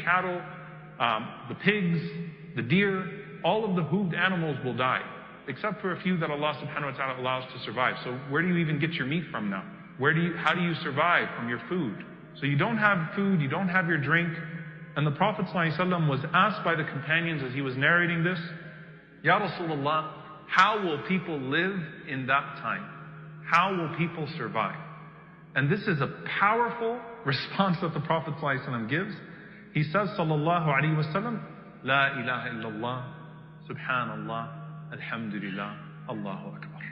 cattle, the pigs, the deer, all of the hooved animals will die, except for a few that Allah subhanahu wa ta'ala allows to survive. So where do you even get your meat from now? How do you survive from your food? So you don't have food, you don't have your drink. And the Prophet ﷺ was asked by the companions as he was narrating this, Ya Rasulullah, how will people live in that time? How will people survive? And this is a powerful response that the Prophet ﷺ gives. He says, sallallahu alayhi wa sallam, La ilaha illallah, subhanallah, alhamdulillah, Allahu Akbar.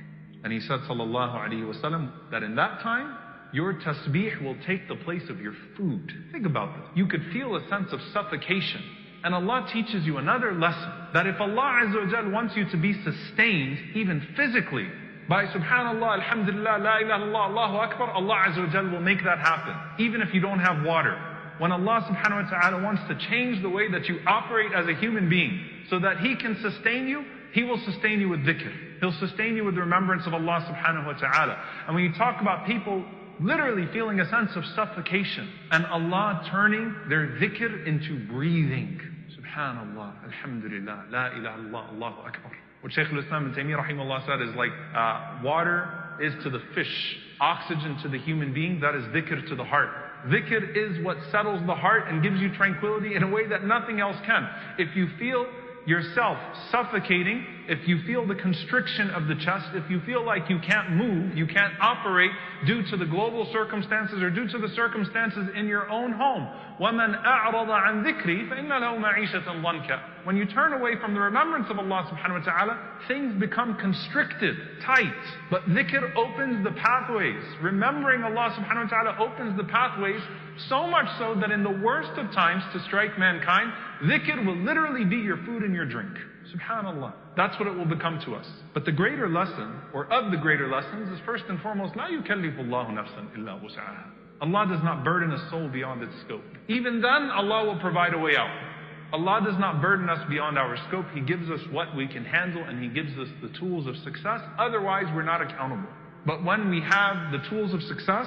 And he said, sallallahu alayhi wa sallam, that in that time, your tasbih will take the place of your food. Think about this. You could feel a sense of suffocation. And Allah teaches you another lesson, that if Allah Azza wa Jal wants you to be sustained, even physically, by subhanallah, alhamdulillah, la ilaha illallah, Allahu Akbar, Allah Azza wa Jal will make that happen. Even if you don't have water. When Allah subhanahu wa ta'ala wants to change the way that you operate as a human being, so that He can sustain you, He will sustain you with dhikr. He'll sustain you with the remembrance of Allah subhanahu wa ta'ala. And when you talk about people literally feeling a sense of suffocation, and Allah turning their dhikr into breathing. Subhanallah, alhamdulillah, la ilaha illallah, Allahu Akbar. What Shaykh al-Islam ibn Taymiyyah rahimahullah said is like, water is to the fish, oxygen to the human being, that is dhikr to the heart. Dhikr is what settles the heart and gives you tranquility in a way that nothing else can. If you feel yourself suffocating, if you feel the constriction of the chest, if you feel like you can't move, you can't operate due to the global circumstances or due to the circumstances in your own home, وَمَنْ أَعْرَضَ عَنْ ذِكْرِي فَإِنَّ لَهُ مَعِيشَةً ضَنْكَ. When you turn away from the remembrance of Allah subhanahu wa ta'ala, things become constricted, tight. But dhikr opens the pathways. Remembering Allah subhanahu wa ta'ala opens the pathways, so much so that in the worst of times to strike mankind, dhikr will literally be your food and your drink. Subhanallah. That's what it will become to us. But the greater lesson, or of the greater lessons, is first and foremost, لَا يُكَلِّفُ اللَّهُ نَفْسًا إِلَّا وُسْعَهَا. Allah does not burden a soul beyond its scope. Even then, Allah will provide a way out. Allah does not burden us beyond our scope. He gives us what we can handle, and He gives us the tools of success. Otherwise, we're not accountable. But when we have the tools of success,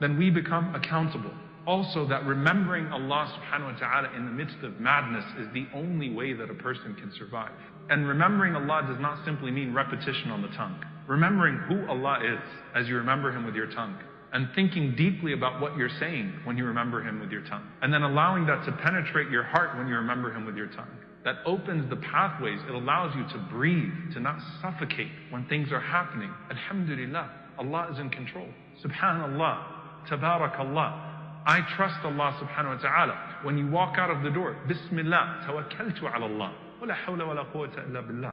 then we become accountable. Also, that remembering Allah subhanahu wa ta'ala in the midst of madness is the only way that a person can survive. And remembering Allah does not simply mean repetition on the tongue. Remembering who Allah is as you remember Him with your tongue. And thinking deeply about what you're saying when you remember Him with your tongue. And then allowing that to penetrate your heart when you remember Him with your tongue. That opens the pathways. It allows you to breathe, to not suffocate when things are happening. Alhamdulillah, Allah is in control. Subhanallah, Tabarakallah. I trust Allah subhanahu wa ta'ala. When you walk out of the door, Bismillah, tawakkaltu ala Allah. Wa la hawla wa la quwwata illa billah.